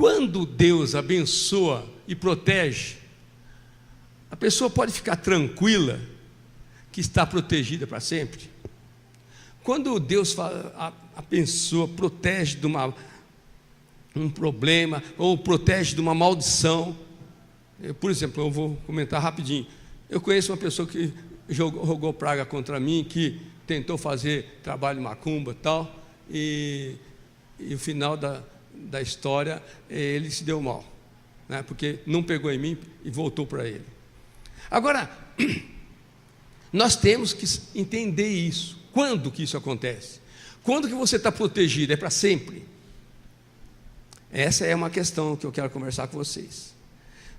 quando Deus abençoa e protege, a pessoa pode ficar tranquila que está protegida para sempre. Quando Deus abençoa, protege de um problema, ou protege de uma maldição. Por exemplo, eu vou comentar rapidinho. Eu conheço uma pessoa que jogou praga contra mim, que tentou fazer trabalho de macumba e tal, e o final da história, ele se deu mal, né? Porque não pegou em mim e voltou para ele. Agora, nós temos que entender isso. Quando que isso acontece? Quando que você está protegido? É para sempre? Essa é uma questão que eu quero conversar com vocês.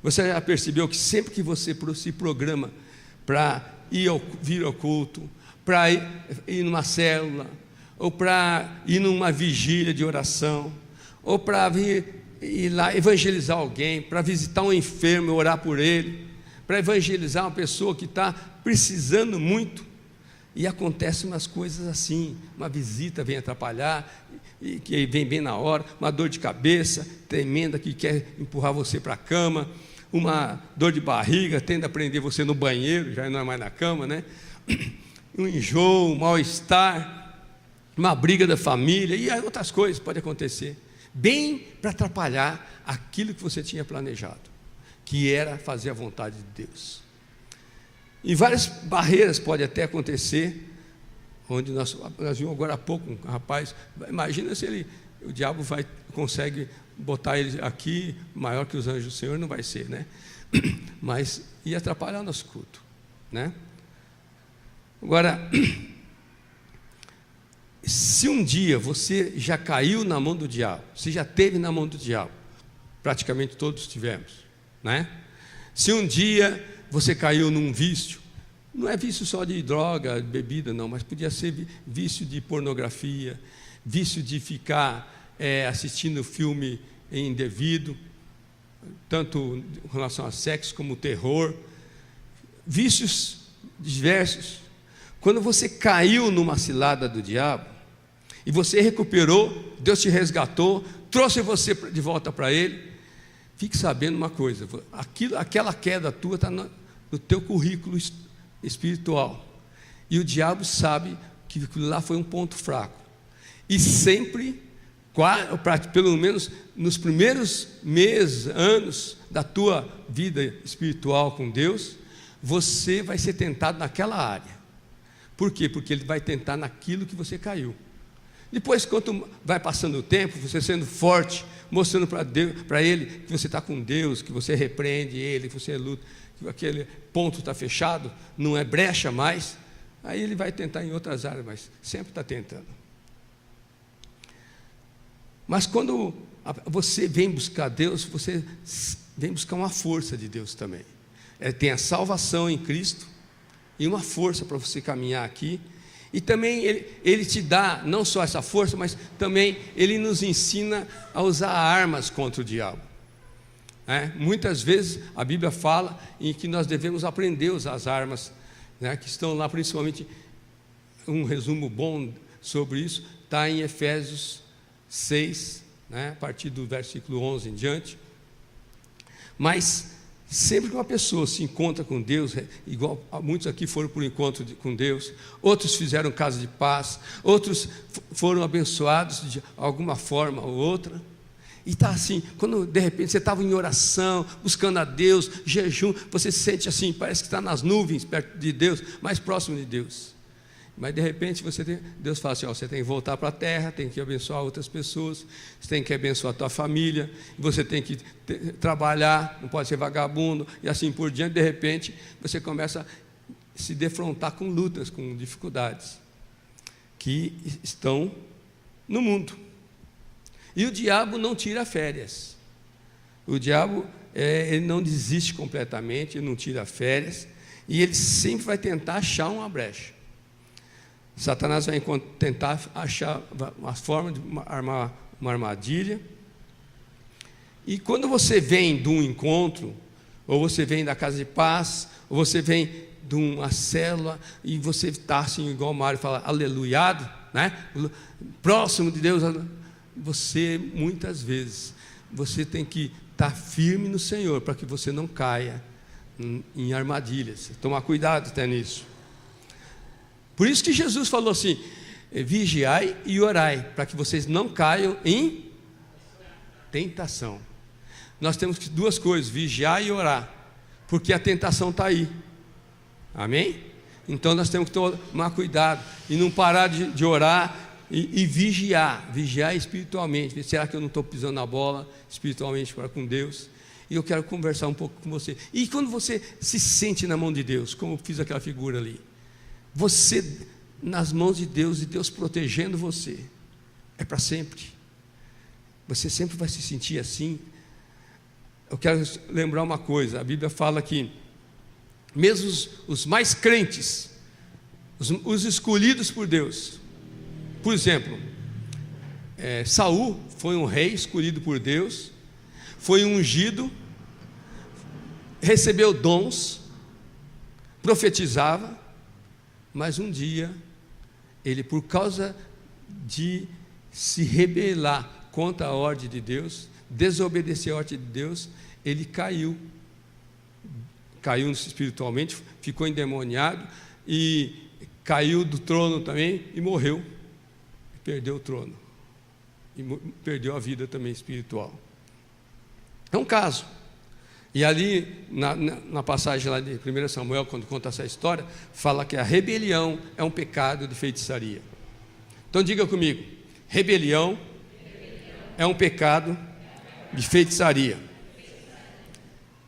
Você já percebeu que sempre que você se programa para vir ao culto, para ir numa célula, ou para ir numa vigília de oração, ou para ir lá evangelizar alguém, para visitar um enfermo e orar por ele, para evangelizar uma pessoa que está precisando muito, e acontecem umas coisas assim, uma visita vem atrapalhar, e que vem bem na hora, uma dor de cabeça tremenda que quer empurrar você para a cama, uma dor de barriga, tenta prender você no banheiro, já não é mais na cama, né? Um enjoo, um mal-estar, uma briga da família, e outras coisas podem acontecer, bem para atrapalhar aquilo que você tinha planejado, que era fazer a vontade de Deus. E várias barreiras podem até acontecer, onde nós vimos agora há pouco um rapaz, imagina se o diabo consegue botar ele aqui, maior que os anjos do Senhor, não vai ser, né? Mas ia atrapalhar o nosso culto, né? Agora, se um dia você já caiu na mão do diabo, você já esteve na mão do diabo, praticamente todos tivemos, né? Se um dia você caiu num vício, não é vício só de droga, de bebida, não, mas podia ser vício de pornografia, vício de ficar assistindo filme indevido, tanto em relação a sexo como terror, vícios diversos. Quando você caiu numa cilada do diabo, e você recuperou, Deus te resgatou, trouxe você de volta para Ele, fique sabendo uma coisa, aquela queda tua está no teu currículo espiritual, e o diabo sabe que aquilo lá foi um ponto fraco, e sempre, pelo menos nos primeiros meses, anos da tua vida espiritual com Deus, você vai ser tentado naquela área. Por quê? Porque ele vai tentar naquilo que você caiu. Depois, quando vai passando o tempo, você sendo forte, mostrando para ele que você está com Deus, que você repreende ele, que você luta, que aquele ponto está fechado, não é brecha mais, aí ele vai tentar em outras áreas, mas sempre está tentando. Mas quando você vem buscar Deus, você vem buscar uma força de Deus também. Tem a salvação em Cristo e uma força para você caminhar aqui. E também ele te dá não só essa força, mas também ele nos ensina a usar armas contra o diabo. Muitas vezes a Bíblia fala em que nós devemos aprender a usar as armas, né, que estão lá, principalmente, um resumo bom sobre isso, está em Efésios 6, né, a partir do versículo 11 em diante. Mas sempre que uma pessoa se encontra com Deus, igual muitos aqui foram por encontro com Deus, outros fizeram casa de paz, outros foram abençoados de alguma forma ou outra, e está assim, quando de repente você estava em oração, buscando a Deus, jejum, você se sente assim, parece que está nas nuvens, perto de Deus, mais próximo de Deus, mas de repente Deus fala assim, você tem que voltar para a terra, tem que abençoar outras pessoas, você tem que abençoar a tua família, você tem que trabalhar, não pode ser vagabundo, e assim por diante. De repente você começa a se defrontar com lutas, com dificuldades que estão no mundo. E o diabo não tira férias. O diabo ele não desiste completamente, ele não tira férias, e ele sempre vai tentar achar uma brecha. Satanás vai tentar achar uma forma de armar uma armadilha. E quando você vem de um encontro, ou você vem da casa de paz, ou você vem de uma célula, e você está assim, igual o Mário fala, aleluiado, né? Próximo de Deus, você muitas vezes você tem que estar firme no Senhor, para que você não caia em armadilhas. Tomar cuidado até nisso. Por isso que Jesus falou assim: vigiai e orai, para que vocês não caiam em tentação. Nós temos que duas coisas: vigiar e orar, porque a tentação está aí. Amém? Então nós temos que tomar cuidado e não parar de orar e vigiar espiritualmente. Será que eu não estou pisando na bola espiritualmente para com Deus? E eu quero conversar um pouco com você. E quando você se sente na mão de Deus, como eu fiz aquela figura ali, você nas mãos de Deus e Deus protegendo você, é para sempre. Você sempre vai se sentir assim. Eu quero lembrar uma coisa: a Bíblia fala que mesmo os mais crentes, os escolhidos por Deus, por exemplo, Saul foi um rei escolhido por Deus, foi ungido, recebeu dons, profetizava, mas um dia ele, por causa de se rebelar contra a ordem de Deus, desobedecer a ordem de Deus, ele caiu espiritualmente, ficou endemoniado e caiu do trono também e morreu, perdeu o trono e perdeu a vida também espiritual. É um caso. E ali na passagem lá de 1 Samuel, quando conta essa história, fala que a rebelião é um pecado de feitiçaria. Então diga comigo: rebelião é um pecado de feitiçaria.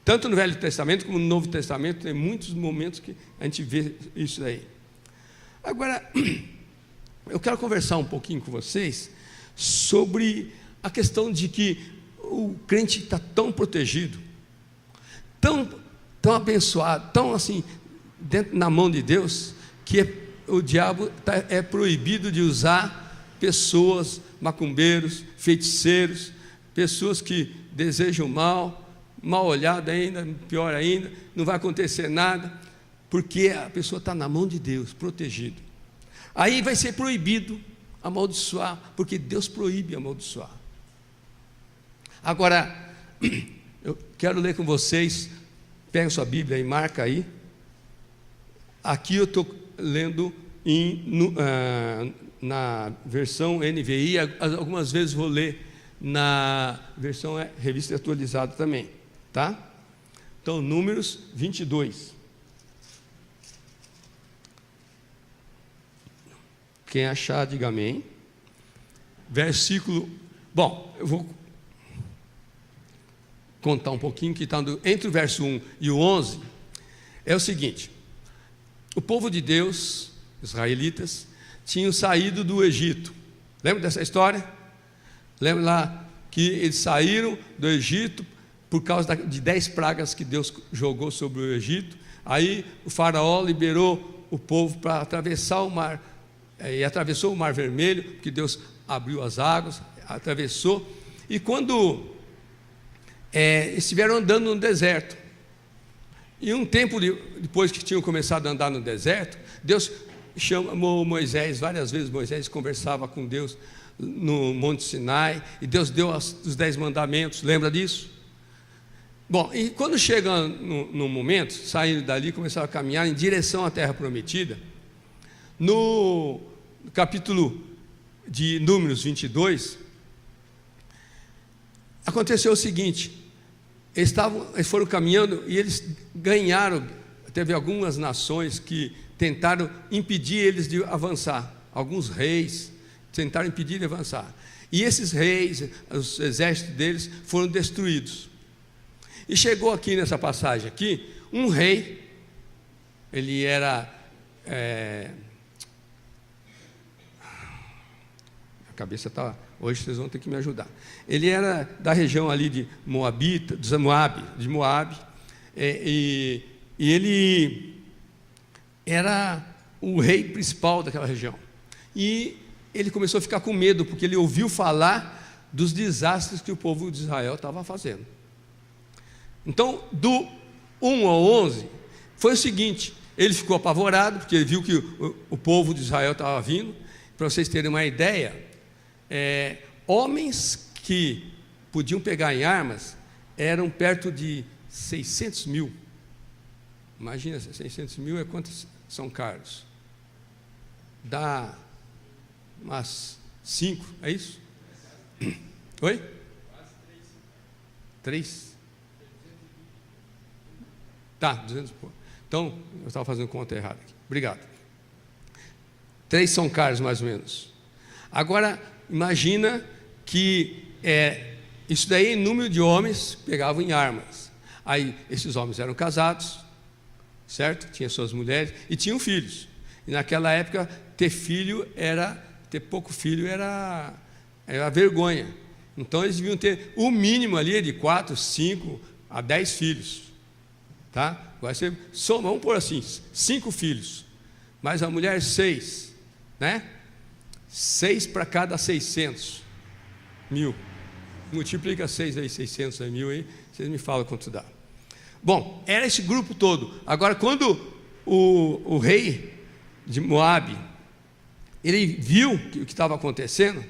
Tanto no Velho Testamento como no Novo Testamento, tem muitos momentos que a gente vê isso aí. Agora, eu quero conversar um pouquinho com vocês sobre a questão de que o crente está tão protegido, tão abençoado, tão assim, na mão de Deus, que o diabo é proibido de usar pessoas, macumbeiros, feiticeiros, pessoas que desejam mal olhado ainda, pior ainda, não vai acontecer nada, porque a pessoa está na mão de Deus, protegido. Aí vai ser proibido amaldiçoar, porque Deus proíbe amaldiçoar. Agora, eu quero ler com vocês, pega sua Bíblia e marca aí. Aqui eu estou lendo na versão NVI, algumas vezes vou ler na versão revista atualizada também, tá? Então, Números 22. Quem achar, diga amém. Versículo, bom, eu vou contar um pouquinho que está entre o verso 1 e o 11, é o seguinte: o povo de Deus, israelitas, tinham saído do Egito. Lembra dessa história? Lembra lá que eles saíram do Egito por causa de 10 pragas que Deus jogou sobre o Egito. Aí o faraó liberou o povo para atravessar o mar, e atravessou o mar vermelho, porque Deus abriu as águas, atravessou. E quando estiveram andando no deserto, e um tempo depois que tinham começado a andar no deserto, Deus chamou Moisés várias vezes. Moisés conversava com Deus no Monte Sinai, e Deus deu os 10 mandamentos, lembra disso? Bom, e quando chega no momento, saindo dali, começaram a caminhar em direção à terra prometida. No capítulo de Números 22, aconteceu o seguinte: eles foram caminhando e eles ganharam. Teve algumas nações que tentaram impedir eles de avançar, alguns reis tentaram impedir de avançar, e esses reis, os exércitos deles foram destruídos. E chegou aqui nessa passagem aqui, um rei, ele era a cabeça está, hoje vocês vão ter que me ajudar. Ele era da região ali de Moabe, e ele era o rei principal daquela região. E ele começou a ficar com medo, porque ele ouviu falar dos desastres que o povo de Israel estava fazendo. Então, do 1 ao 11, foi o seguinte: ele ficou apavorado, porque ele viu que o povo de Israel estava vindo. Para vocês terem uma ideia, homens que podiam pegar em armas eram perto de 600 mil. Imagina, 600 mil é quantos São Carlos? Dá umas 5, é isso? Oi? Quase 3. Tá, 200 e pouco. Então, eu estava fazendo conta errada aqui. Obrigado. 3 São Carlos, mais ou menos. Agora, imagina que isso daí é número de homens que pegavam em armas. Aí, esses homens eram casados, certo? Tinham suas mulheres e tinham filhos. E naquela época, ter pouco filho era vergonha. Então, eles deviam ter o mínimo ali de 4, 5 a 10 filhos. Tá? Agora você soma, vamos pôr assim, 5 filhos, mais a mulher 6, né? 6 para cada 600 mil. Multiplica 6 aí, 600 aí, mil aí, vocês me falam quanto dá. Bom, era esse grupo todo. Agora, quando o rei de Moabe, ele viu o que estava acontecendo,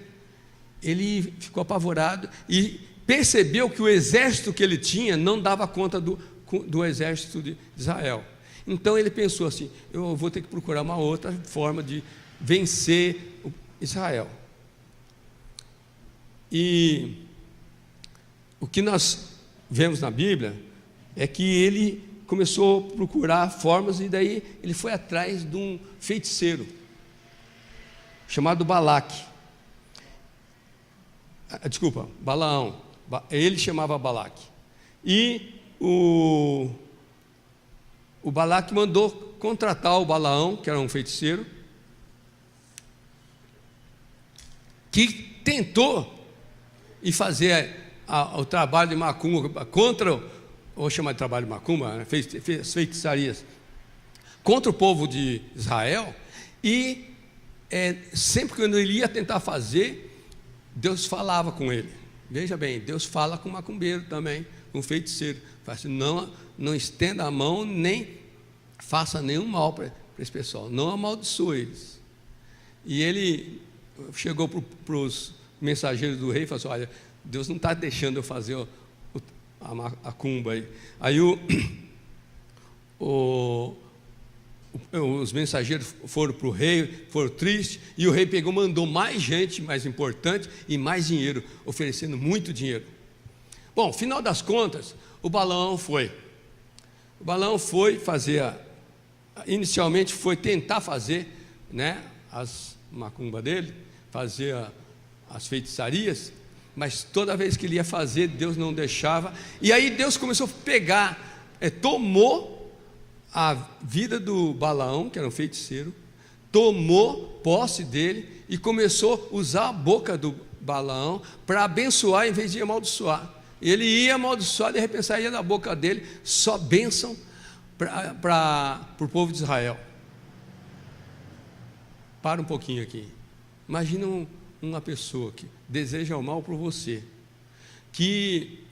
ele ficou apavorado e percebeu que o exército que ele tinha não dava conta do exército de Israel. Então ele pensou assim: eu vou ter que procurar uma outra forma de vencer Israel. E o que nós vemos na Bíblia é que ele começou a procurar formas, e daí ele foi atrás de um feiticeiro chamado Balaque. Desculpa, Balaão. Ele chamava Balaque. E o Balaque mandou contratar o Balaão, que era um feiticeiro, que tentou e fazer o trabalho de macumba contra, vou chamar de trabalho de macumba, né? fez feitiçarias contra o povo de Israel. E sempre que ele ia tentar fazer, Deus falava com ele. Veja bem, Deus fala com o macumbeiro também, com o feiticeiro. Fala assim: não estenda a mão, nem faça nenhum mal para esse pessoal, não amaldiçoe eles. E ele chegou para os mensageiros do rei e falou assim: olha, Deus não está deixando eu fazer a macumba aí. Aí os mensageiros foram para o rei, foram tristes, e o rei mandou mais gente, mais importante, e mais dinheiro, oferecendo muito dinheiro. Bom, final das contas, o Balaão foi fazer, inicialmente foi tentar fazer, né, as macumba dele, fazer as feitiçarias, mas toda vez que ele ia fazer, Deus não deixava. E aí Deus começou a pegar, tomou a vida do Balaão, que era um feiticeiro, tomou posse dele e começou a usar a boca do Balaão para abençoar em vez de amaldiçoar. Ele ia amaldiçoar, de repente saía da boca dele só bênção para o povo de Israel. Para um pouquinho aqui. Imagina uma pessoa que deseja o mal para você, que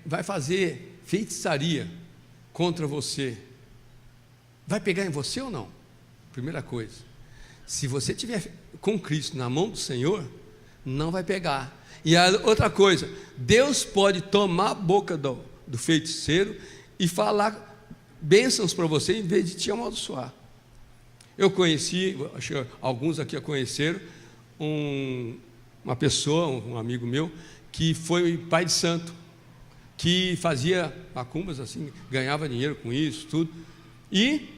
vai fazer feitiçaria contra você. Vai pegar em você ou não? Primeira coisa, se você estiver com Cristo na mão do Senhor, não vai pegar. E a outra coisa, Deus pode tomar a boca do feiticeiro e falar bênçãos para você em vez de te amaldiçoar. Eu conheci, acho que alguns aqui a conheceram, uma pessoa, um amigo meu, que foi pai de santo, que fazia macumbas assim, ganhava dinheiro com isso, tudo. E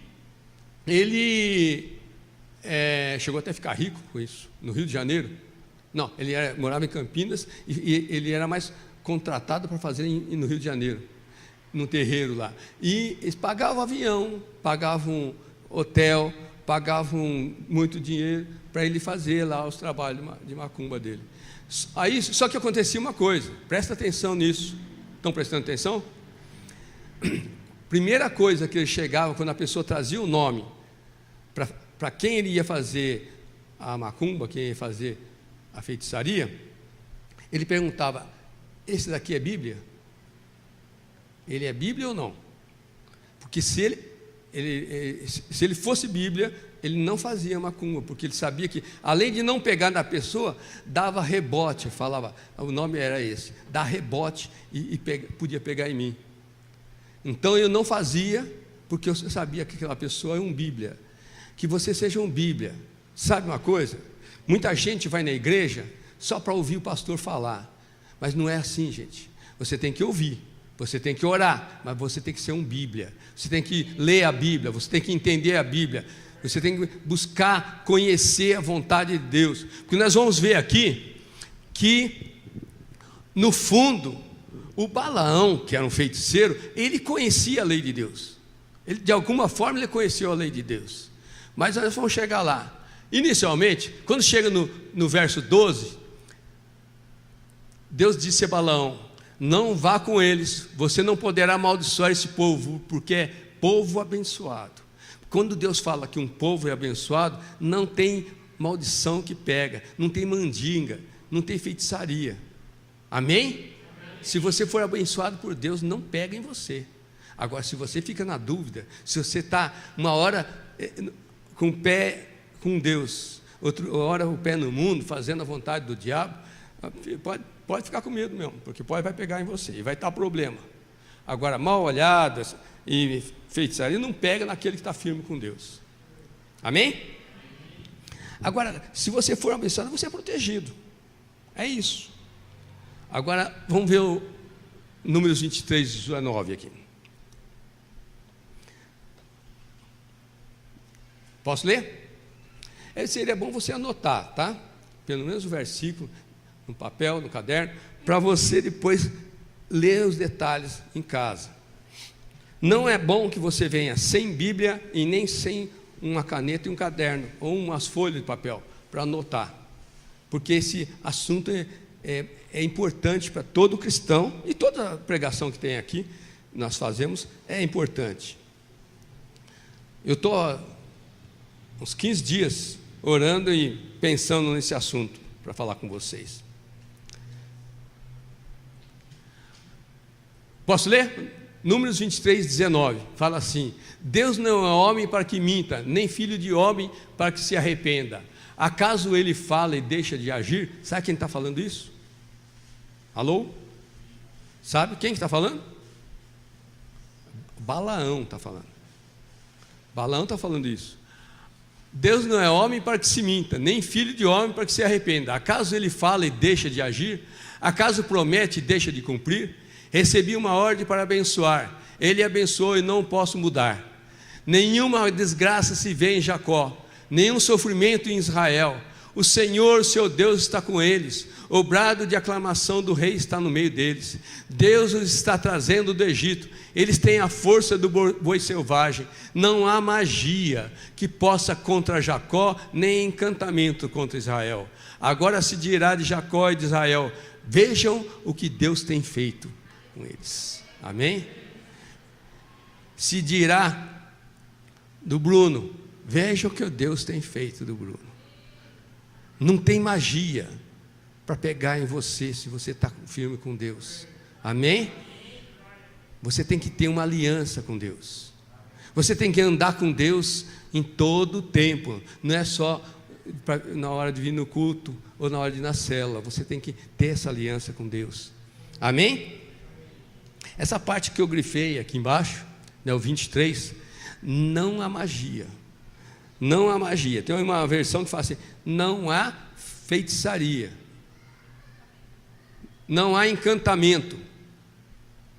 ele chegou até a ficar rico com isso, no Rio de Janeiro. Não, ele morava em Campinas e ele era mais contratado para fazer no Rio de Janeiro, num terreiro lá. E eles pagavam avião, pagavam hotel, pagavam muito dinheiro para ele fazer lá os trabalhos de macumba dele. Aí, só que acontecia uma coisa, presta atenção nisso. Estão prestando atenção? Primeira coisa que ele chegava, quando a pessoa trazia o nome para quem ele ia fazer a macumba, quem ia fazer a feitiçaria, ele perguntava: esse daqui é Bíblia? Ele é Bíblia ou não? Porque se ele fosse Bíblia, ele não fazia macumba, porque ele sabia que, além de não pegar na pessoa, dava rebote, falava, o nome era esse, dá rebote e podia pegar em mim. Então eu não fazia, porque eu sabia que aquela pessoa é um Bíblia, que você seja um Bíblia. Sabe uma coisa? Muita gente vai na igreja só para ouvir o pastor falar, mas não é assim, gente. Você tem que ouvir, você tem que orar, mas você tem que ser um Bíblia, você tem que ler a Bíblia, você tem que entender a Bíblia, você tem que buscar conhecer a vontade de Deus, porque nós vamos ver aqui que, no fundo, o Balaão, que era um feiticeiro, ele conhecia a lei de Deus, ele, de alguma forma ele conheceu a lei de Deus, mas nós vamos chegar lá. Inicialmente, quando chega no verso 12, Deus disse a Balaão: não vá com eles, você não poderá amaldiçoar esse povo, porque é povo abençoado. Quando Deus fala que um povo é abençoado, não tem maldição que pega, não tem mandinga, não tem feitiçaria. Amém? Se você for abençoado por Deus, não pega em você. Agora, se você fica na dúvida, se você está uma hora com o pé com Deus, outra hora o pé no mundo, fazendo a vontade do diabo, pode ficar com medo mesmo, porque vai pegar em você e vai estar problema. Agora, mal olhadas e feitiçaria não pega naquele que está firme com Deus. Amém? Agora, se você for abençoado, você é protegido. É isso. Agora, vamos ver o Números 23, 19 aqui. Posso ler? Seria bom você anotar, tá? Pelo menos o versículo, no papel, no caderno, para você depois ler os detalhes em casa. Não é bom que você venha sem Bíblia e nem sem uma caneta e um caderno, ou umas folhas de papel, para anotar. Porque esse assunto é importante para todo cristão, e toda pregação que tem aqui, nós fazemos, é importante. Eu estou uns 15 dias orando e pensando nesse assunto para falar com vocês. Posso ler? Números 23, 19, fala assim: Deus não é homem para que minta, nem filho de homem para que se arrependa. Acaso ele fala e deixa de agir? Sabe quem está falando isso? Alô? Sabe quem está falando? Balaão está falando. Balaão está falando isso. Deus não é homem para que se minta, nem filho de homem para que se arrependa. Acaso ele fala e deixa de agir? Acaso promete e deixa de cumprir? Recebi uma ordem para abençoar, ele abençoou e não posso mudar. Nenhuma desgraça se vê em Jacó, nenhum sofrimento em Israel. O Senhor, seu Deus, está com eles. O brado de aclamação do rei está no meio deles. Deus os está trazendo do Egito. Eles têm a força do boi selvagem. Não há magia que possa contra Jacó, nem encantamento contra Israel. Agora se dirá de Jacó e de Israel: vejam o que Deus tem feito com eles. Amém? Se dirá do Bruno: veja o que Deus tem feito do Bruno. Não tem magia para pegar em você, se você está firme com Deus. Amém? Você tem que ter uma aliança com Deus. Você tem que andar com Deus em todo o tempo. Não é só na hora de vir no culto ou na hora de ir na célula. Você tem que ter essa aliança com Deus. Amém? Essa parte que eu grifei aqui embaixo, né, o 23, não há magia. Não há magia. Tem uma versão que fala assim: não há feitiçaria, não há encantamento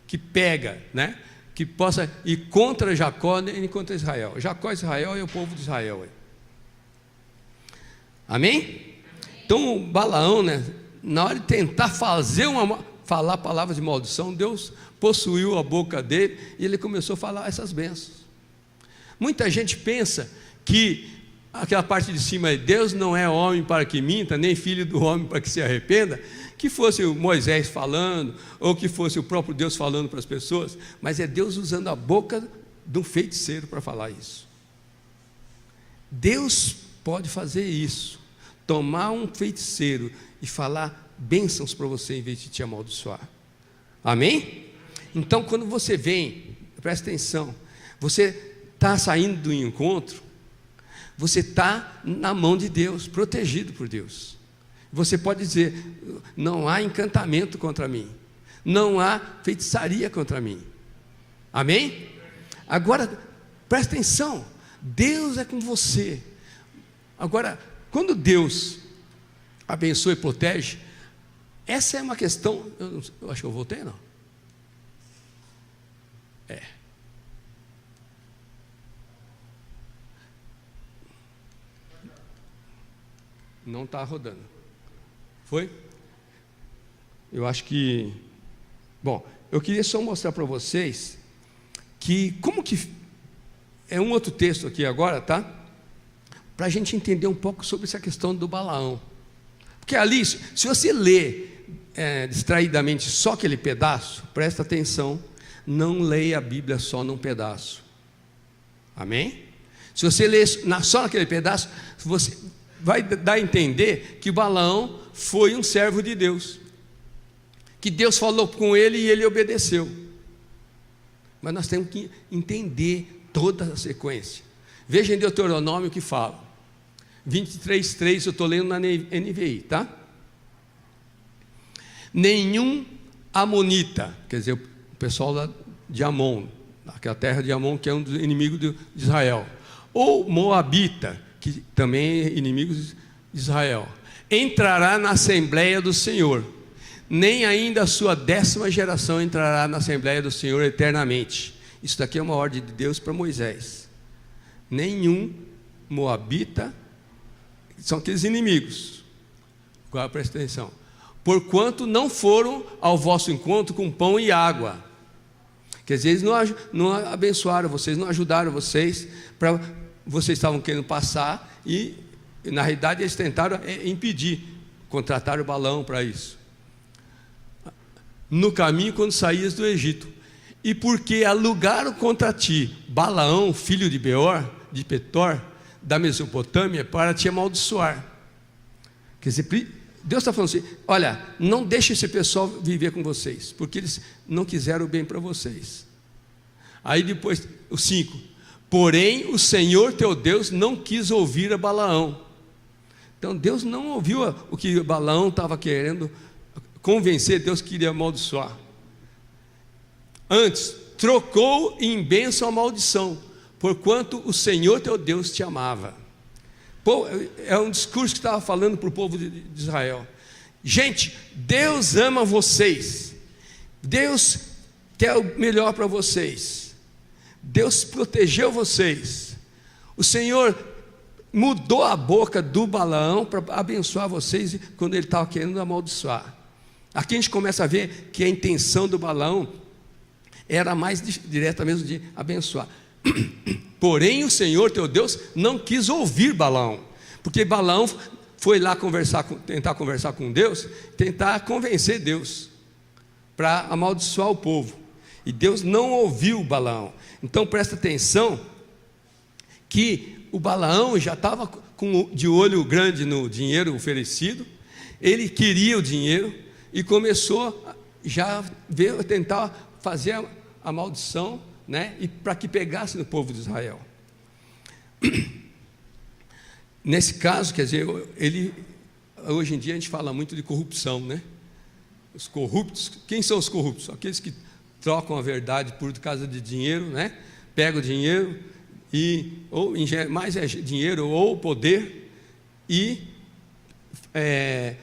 que pega, né? Que possa ir contra Jacó nem contra Israel. Jacó e Israel é o povo de Israel. Amém? Então o Balaão, né, na hora de tentar falar palavras de maldição, Deus possuiu a boca dele e ele começou a falar essas bênçãos. Muita gente pensa que aquela parte de cima, Deus não é homem para que minta, nem filho do homem para que se arrependa, que fosse o Moisés falando, ou que fosse o próprio Deus falando para as pessoas, mas é Deus usando a boca de um feiticeiro para falar isso. Deus pode fazer isso, tomar um feiticeiro e falar bênçãos para você em vez de te amaldiçoar. Amém? Então quando você vem, presta atenção, você está saindo do encontro, você está na mão de Deus, protegido por Deus. Você pode dizer: não há encantamento contra mim, não há feitiçaria contra mim. Amém? Agora, presta atenção, Deus é com você. Agora, quando Deus abençoa e protege, essa é uma questão. Eu acho que eu voltei, não? Não está rodando. Foi? Eu acho que... Bom, eu queria só mostrar para vocês que, como que... É um outro texto aqui agora, tá? Para a gente entender um pouco sobre essa questão do Balaão. Porque ali, se você ler distraidamente só aquele pedaço, presta atenção, não leia a Bíblia só num pedaço. Amém? Se você ler só naquele pedaço, você vai dar a entender que Balaão foi um servo de Deus, que Deus falou com ele e ele obedeceu. Mas nós temos que entender toda a sequência. Veja em Deuteronômio o que fala. 23:3, eu estou lendo na NVI, tá? Nenhum amonita, quer dizer, o pessoal de Amon, aquela terra de Amon, que é um dos inimigos de Israel, ou moabita, que também é inimigo de Israel, entrará na Assembleia do Senhor, nem ainda a sua 10ª geração entrará na Assembleia do Senhor eternamente. Isso daqui é uma ordem de Deus para Moisés. Nenhum moabita, são aqueles inimigos, agora presta atenção, porquanto não foram ao vosso encontro com pão e água. Quer dizer, eles não abençoaram vocês, não ajudaram vocês, vocês estavam querendo passar, e na realidade eles tentaram impedir, contrataram o Balaão para isso. No caminho quando saías do Egito, e porque alugaram contra ti Balaão, filho de Beor, de Petor, da Mesopotâmia, para te amaldiçoar. Quer dizer, Deus está falando assim: olha, não deixe esse pessoal viver com vocês, porque eles não quiseram o bem para vocês. Aí depois, o 5: porém o Senhor teu Deus não quis ouvir a Balaão. Então Deus não ouviu o que Balaão estava querendo convencer, Deus queria amaldiçoar. Antes, trocou em bênção a maldição, porquanto o Senhor teu Deus te amava. Pô, é um discurso que estava falando para o povo de Israel. Gente, Deus ama vocês, Deus quer o melhor para vocês, Deus protegeu vocês, o Senhor mudou a boca do Balaão para abençoar vocês quando ele estava querendo amaldiçoar. Aqui a gente começa a ver que a intenção do Balaão era mais direta mesmo, de abençoar. Porém o Senhor teu Deus não quis ouvir Balaão, porque Balaão foi lá tentar conversar com Deus, tentar convencer Deus para amaldiçoar o povo, e Deus não ouviu Balaão. Então presta atenção que o Balaão já estava de olho grande no dinheiro oferecido, ele queria o dinheiro e começou já a tentar fazer a maldição, né? E para que pegasse no povo de Israel. Nesse caso, quer dizer, hoje em dia a gente fala muito de corrupção, né? Os corruptos, quem são os corruptos? Aqueles que trocam a verdade por causa de dinheiro, né? Pegam o dinheiro ou mais é dinheiro ou poder e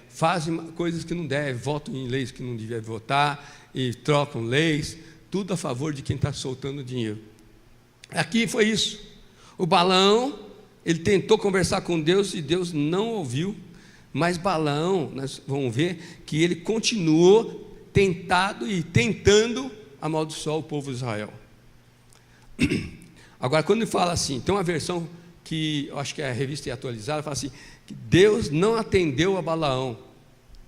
fazem coisas que não devem, votam em leis que não devem votar e trocam leis, tudo a favor de quem está soltando dinheiro. Aqui foi isso. O Balaão, ele tentou conversar com Deus e Deus não ouviu, mas Balaão, nós vamos ver que ele continuou tentando amaldiçoar o povo de Israel. Agora, quando ele fala assim, tem uma versão que eu acho que é a revista atualizada, fala assim, que Deus não atendeu a Balaão.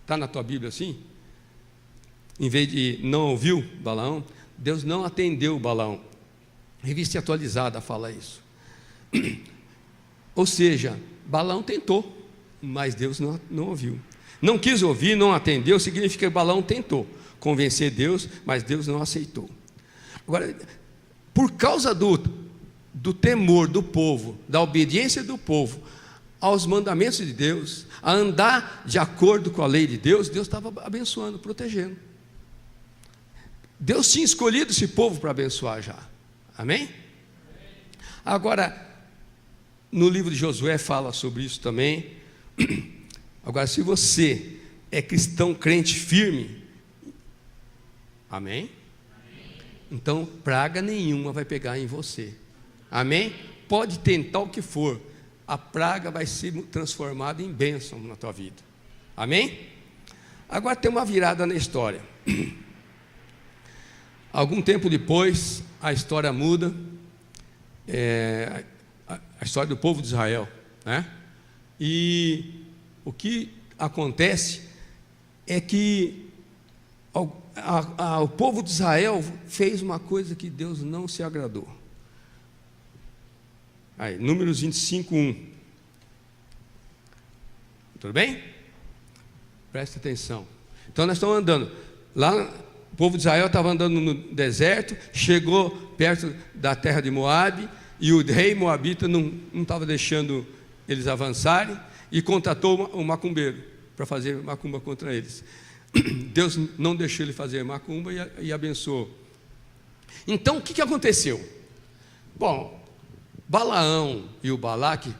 Está na tua Bíblia assim? Em vez de não ouviu Balaão, Deus não atendeu Balaão. Revista atualizada fala isso. Ou seja, Balaão tentou, mas Deus não ouviu. Não quis ouvir, não atendeu, significa que Balaão tentou convencer Deus, mas Deus não aceitou. Agora, por causa do temor do povo, da obediência do povo aos mandamentos de Deus, a andar de acordo com a lei de Deus, Deus estava abençoando, protegendo. Deus tinha escolhido esse povo para abençoar já. Amém? Agora, no livro de Josué fala sobre isso também. Agora, se você é cristão, crente firme, amém? Então, praga nenhuma vai pegar em você. Amém? Pode tentar o que for, a praga vai ser transformada em bênção na tua vida. Amém? Agora tem uma virada na história. Algum tempo depois, a história muda. A história do povo de Israel, né? E o que acontece é que o povo de Israel fez uma coisa que Deus não se agradou. Aí, Números 25:1. Tudo bem? Presta atenção. Então nós estamos andando. Lá, o povo de Israel estava andando no deserto, chegou perto da terra de Moabe, e o rei moabita não estava deixando eles avançarem, e contratou um macumbeiro para fazer macumba contra eles. Deus não deixou ele fazer macumba e abençoou. Então o que aconteceu? Bom, Balaão e o Balaque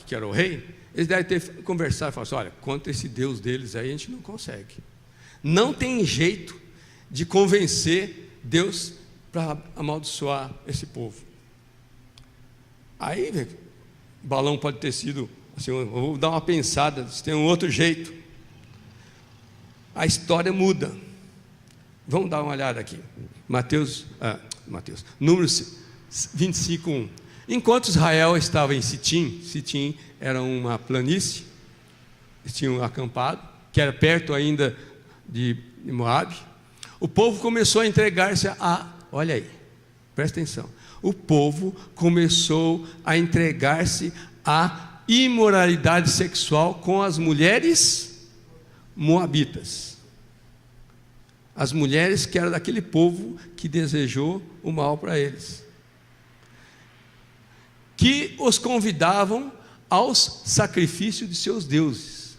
que era o rei, eles devem ter conversado e falado assim: olha, contra esse Deus deles aí a gente não consegue. Não tem jeito de convencer Deus para amaldiçoar esse povo. Aí, Balaão pode ter sido assim, eu vou dar uma pensada, se tem um outro jeito. A história muda. Vamos dar uma olhada aqui. Números 25:1. Enquanto Israel estava em Sitim era uma planície, eles tinham acampado, que era perto ainda de Moabe. O povo começou a entregar-se olha aí, presta atenção. O povo começou a entregar-se à imoralidade sexual com as mulheres moabitas. As mulheres que eram daquele povo que desejou o mal para eles, que os convidavam aos sacrifícios de seus deuses.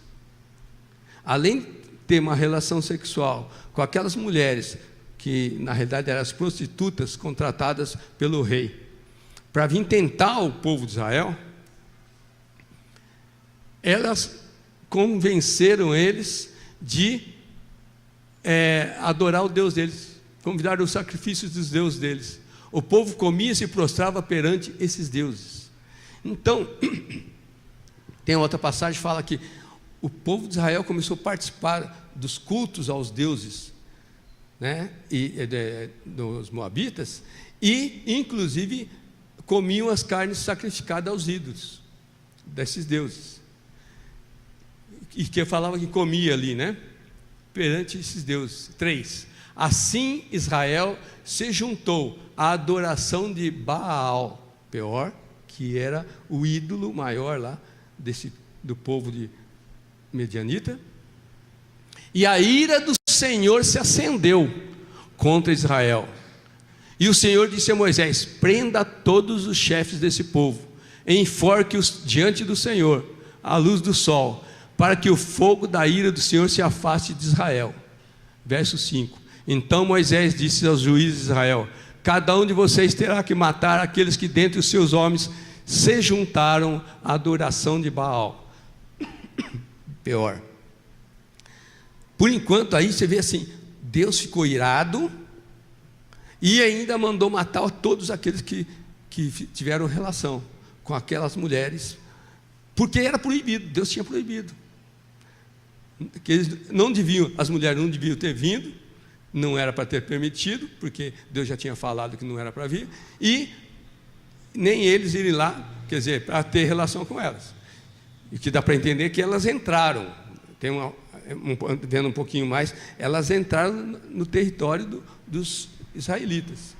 Além de ter uma relação sexual com aquelas mulheres que na realidade eram as prostitutas contratadas pelo rei para vir tentar o povo de Israel, elas convenceram eles de adorar o Deus deles, convidaram os sacrifícios dos deuses deles. O povo comia e se prostrava perante esses deuses. Então, tem outra passagem que fala que o povo de Israel começou a participar dos cultos aos deuses, né, dos moabitas, e inclusive comiam as carnes sacrificadas aos ídolos desses deuses, e que falava que comia ali, né, perante esses deuses. 3. Assim Israel se juntou à adoração de Baal Peor, que era o ídolo maior lá do povo de Medianita, e a ira do Senhor se acendeu contra Israel. E o Senhor disse a Moisés: prenda todos os chefes desse povo, enforque-os diante do Senhor, à luz do sol, para que o fogo da ira do Senhor se afaste de Israel. Verso 5. Então Moisés disse aos juízes de Israel: cada um de vocês terá que matar aqueles que dentre os seus homens se juntaram à adoração de Baal Peor. Por enquanto aí você vê assim, Deus ficou irado e ainda mandou matar todos aqueles que tiveram relação com aquelas mulheres, porque era proibido, Deus tinha proibido. Que eles não deviam, as mulheres não deviam ter vindo, não era para ter permitido, porque Deus já tinha falado que não era para vir, e nem eles irem lá, quer dizer, para ter relação com elas. E que dá para entender que elas entraram, vendo um pouquinho mais, elas entraram no território dos israelitas.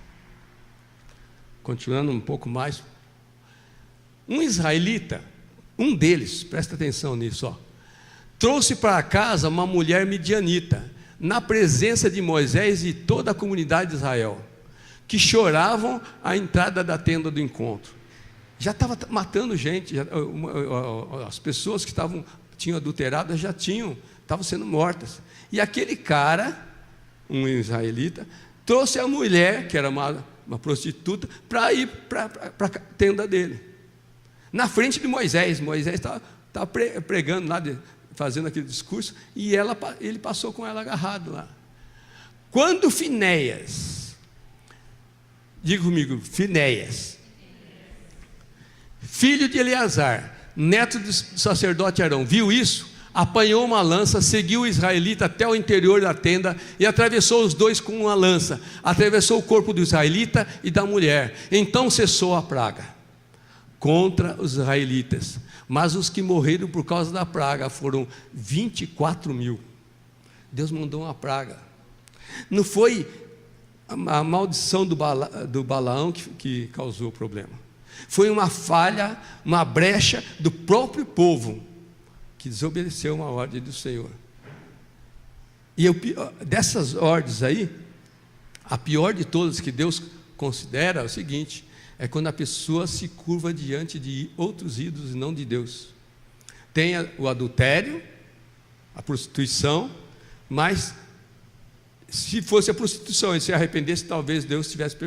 Continuando um pouco mais, um israelita, um deles, presta atenção nisso, trouxe para casa uma mulher midianita, na presença de Moisés e toda a comunidade de Israel, que choravam à entrada da tenda do encontro. Já estava matando gente, as pessoas que tinham adulterado estavam sendo mortas. E aquele cara, um israelita, trouxe a mulher, que era uma prostituta, para ir para a tenda dele, na frente de Moisés. Moisés estava pregando lá, fazendo aquele discurso, e ele passou com ela agarrado lá. Quando Finéias, diga comigo, Finéias, filho de Eleazar, neto do sacerdote Arão, viu isso, apanhou uma lança, seguiu o israelita até o interior da tenda e atravessou os dois com uma lança, atravessou o corpo do israelita e da mulher. Então cessou a praga contra os israelitas, mas os que morreram por causa da praga foram 24.000. Deus mandou uma praga. Não foi a maldição do Balaão que causou o problema, foi uma falha, uma brecha do próprio povo que desobedeceu uma ordem do Senhor. E dessas ordens aí, a pior de todas que Deus considera é o seguinte: é quando a pessoa se curva diante de outros ídolos e não de Deus. Tem o adultério, a prostituição, mas se fosse a prostituição, ele se arrependesse, talvez Deus tivesse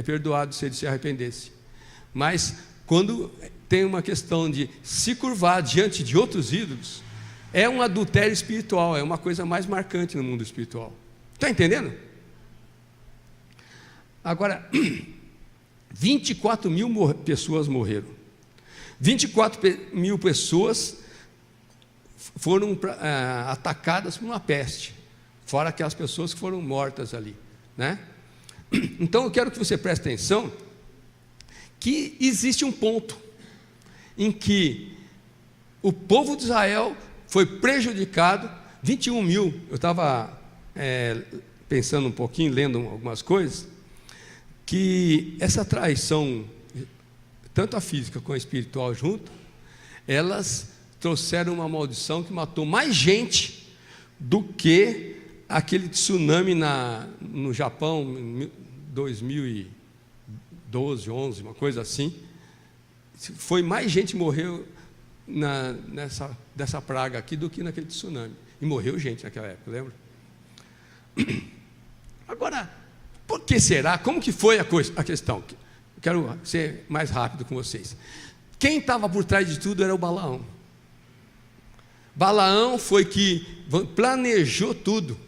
perdoado se ele se arrependesse. Mas quando tem uma questão de se curvar diante de outros ídolos, é um adultério espiritual, é uma coisa mais marcante no mundo espiritual. Está entendendo? Agora, 24.000 pessoas morreram. 24.000 pessoas foram atacadas por uma peste, fora aquelas pessoas que foram mortas ali, né? Então eu quero que você preste atenção que existe um ponto em que o povo de Israel foi prejudicado. 21.000, eu estava pensando um pouquinho, lendo algumas coisas, que essa traição, tanto a física como a espiritual junto, elas trouxeram uma maldição que matou mais gente do que aquele tsunami no Japão, em 2012, 11, uma coisa assim. Foi mais gente morreu dessa praga aqui do que naquele tsunami. E morreu gente naquela época, lembra? Agora, por que será? Como que foi a questão? Quero ser mais rápido com vocês. Quem estava por trás de tudo era o Balaão. Balaão foi que planejou tudo.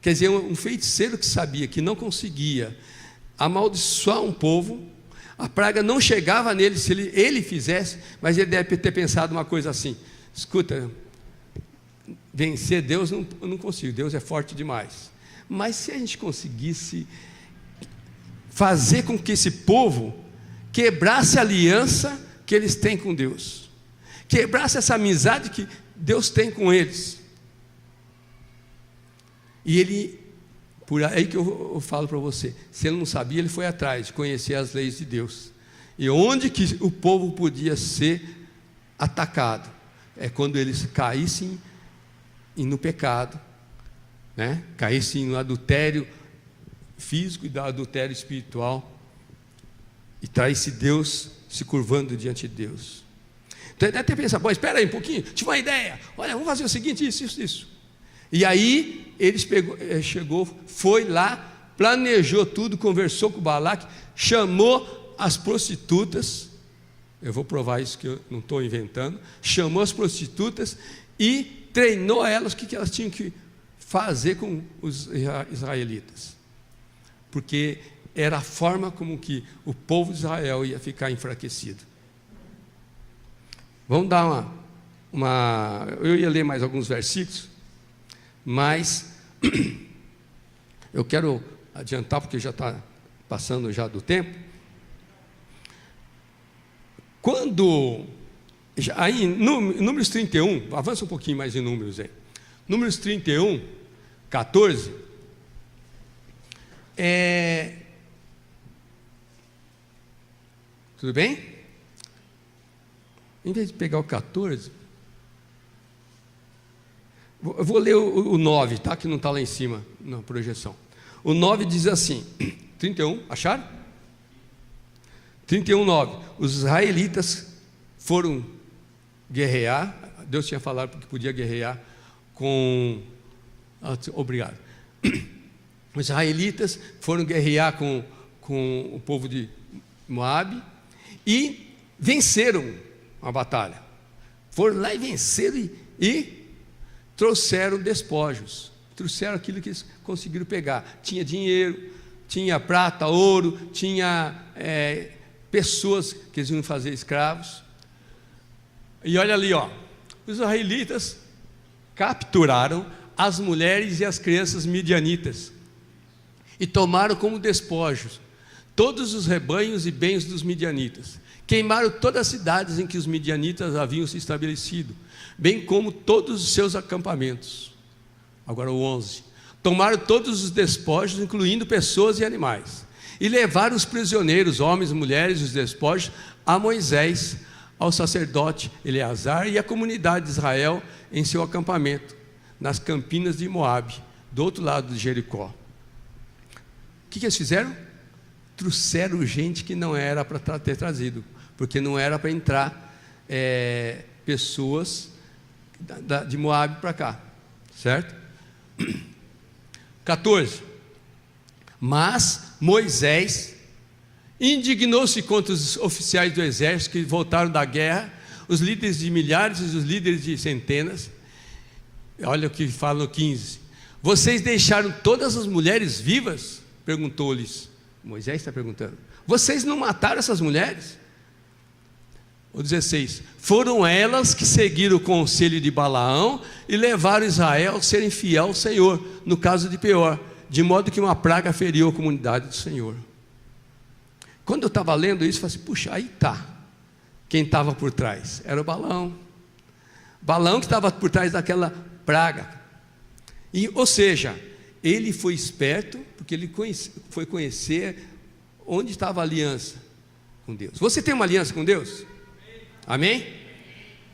Quer dizer, um feiticeiro que sabia que não conseguia amaldiçoar um povo, a praga não chegava nele se ele fizesse, mas ele deve ter pensado uma coisa assim: escuta, vencer Deus eu não consigo, Deus é forte demais, mas se a gente conseguisse fazer com que esse povo quebrasse a aliança que eles têm com Deus, quebrasse essa amizade que Deus tem com eles, e ele, por aí que eu falo para você, se ele não sabia, ele foi atrás de conhecer as leis de Deus. E onde que o povo podia ser atacado? É quando eles caíssem no pecado, né? Caíssem no adultério físico e no adultério espiritual, e traísse Deus, se curvando diante de Deus. Então ele até pensa: bom, espera aí um pouquinho, tive uma ideia, olha, vamos fazer o seguinte, isso. E aí ele chegou, foi lá, planejou tudo, conversou com o Balaque, chamou as prostitutas, eu vou provar isso que eu não estou inventando, chamou as prostitutas e treinou elas o que elas tinham que fazer com os israelitas, porque era a forma como que o povo de Israel ia ficar enfraquecido. Vamos dar eu ia ler mais alguns versículos, mas eu quero adiantar, porque já está passando já do tempo. Quando, aí em Números 31, avança um pouquinho mais em Números aí, Números 31, 14, tudo bem? Em vez de pegar o 14, eu vou ler o 9, tá? Que não está lá em cima na projeção. O 9 diz assim, 31, acharam? 31:9. Os israelitas foram guerrear, Deus tinha falado que podia guerrear com... Obrigado. Os israelitas foram guerrear com o povo de Moabe e venceram a batalha. Foram lá e venceram e trouxeram despojos. Trouxeram aquilo que eles conseguiram pegar. Tinha dinheiro, tinha prata, ouro, tinha pessoas que eles iam fazer escravos. E olha ali, ó, os israelitas capturaram as mulheres e as crianças midianitas e tomaram como despojos todos os rebanhos e bens dos midianitas. Queimaram todas as cidades em que os midianitas haviam se estabelecido, bem como todos os seus acampamentos. Agora o 11. Tomaram todos os despojos, incluindo pessoas e animais, e levaram os prisioneiros, homens, mulheres, os despojos, a Moisés, ao sacerdote Eleazar e à comunidade de Israel em seu acampamento, nas campinas de Moabe, do outro lado de Jericó. O que eles fizeram? Trouxeram gente que não era para ter trazido, porque não era para entrar pessoas de Moabe para cá, certo? 14. Mas Moisés indignou-se contra os oficiais do exército que voltaram da guerra, os líderes de milhares e os líderes de centenas. Olha o que fala no 15. Vocês deixaram todas as mulheres vivas? Perguntou-lhes. Moisés está perguntando. Vocês não mataram essas mulheres? O 16. Foram elas que seguiram o conselho de Balaão e levaram Israel a ser infiel ao Senhor, no caso de Peor, de modo que uma praga feriu a comunidade do Senhor. Quando eu estava lendo isso, eu falei assim, puxa, aí está. Quem estava por trás? Era o Balaão. Balaão que estava por trás daquela praga. Ou seja, ele foi esperto, porque ele foi conhecer onde estava a aliança com Deus. Você tem uma aliança com Deus? Amém?